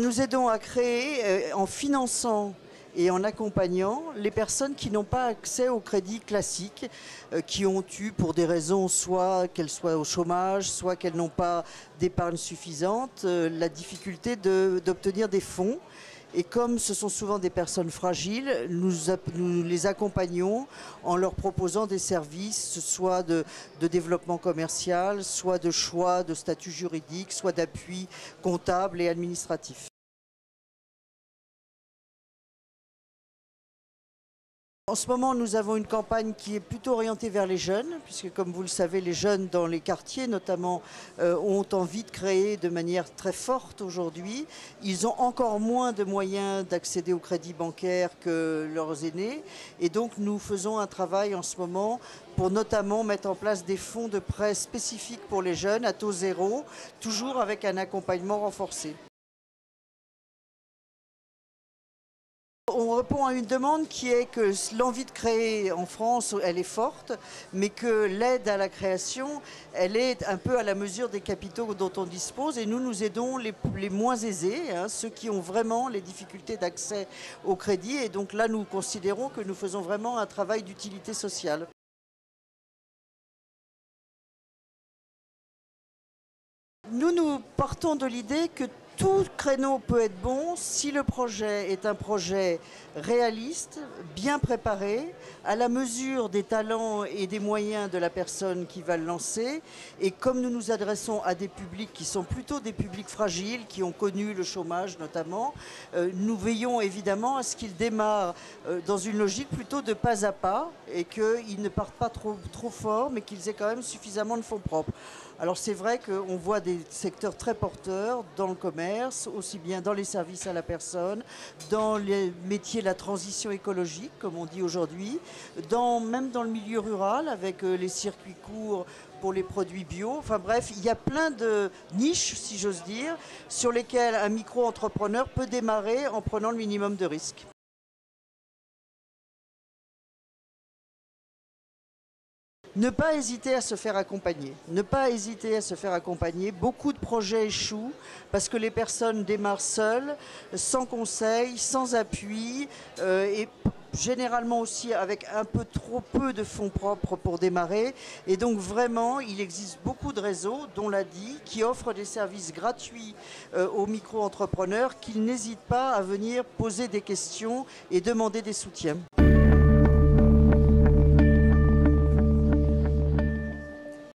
Nous aidons à créer, en finançant et en accompagnant les personnes qui n'ont pas accès au crédit classique, qui ont eu pour des raisons soit qu'elles soient au chômage, soit qu'elles n'ont pas d'épargne suffisante, la difficulté d'obtenir des fonds. Et comme ce sont souvent des personnes fragiles, nous les accompagnons en leur proposant des services, soit de développement commercial, soit de choix de statut juridique, soit d'appui comptable et administratif. En ce moment, nous avons une campagne qui est plutôt orientée vers les jeunes, puisque comme vous le savez, les jeunes dans les quartiers notamment ont envie de créer de manière très forte aujourd'hui. Ils ont encore moins de moyens d'accéder au crédit bancaire que leurs aînés. Et donc nous faisons un travail en ce moment pour notamment mettre en place des fonds de prêt spécifiques pour les jeunes à taux zéro, toujours avec un accompagnement renforcé. On répond à une demande qui est que l'envie de créer en France, elle est forte, mais que l'aide à la création, elle est un peu à la mesure des capitaux dont on dispose. Et nous aidons les moins aisés, hein, ceux qui ont vraiment les difficultés d'accès au crédit. Et donc là, nous considérons que nous faisons vraiment un travail d'utilité sociale. Nous partons de l'idée que tout créneau peut être bon si le projet est un projet réaliste, bien préparé, à la mesure des talents et des moyens de la personne qui va le lancer. Et comme nous nous adressons à des publics qui sont plutôt des publics fragiles, qui ont connu le chômage notamment, nous veillons évidemment à ce qu'ils démarrent dans une logique plutôt de pas à pas et qu'ils ne partent pas trop fort, mais qu'ils aient quand même suffisamment de fonds propres. Alors c'est vrai qu'on voit des secteurs très porteurs dans le commerce, aussi bien dans les services à la personne, dans les métiers de la transition écologique, comme on dit aujourd'hui, même dans le milieu rural avec les circuits courts pour les produits bio. Enfin bref, il y a plein de niches, si j'ose dire, sur lesquelles un micro-entrepreneur peut démarrer en prenant le minimum de risques. Ne pas hésiter à se faire accompagner. Ne pas hésiter à se faire accompagner. Beaucoup de projets échouent parce que les personnes démarrent seules, sans conseil, sans appui et généralement aussi avec un peu trop peu de fonds propres pour démarrer. Et donc vraiment, il existe beaucoup de réseaux, dont l'ADI, qui offrent des services gratuits aux micro-entrepreneurs qu'ils n'hésitent pas à venir poser des questions et demander des soutiens.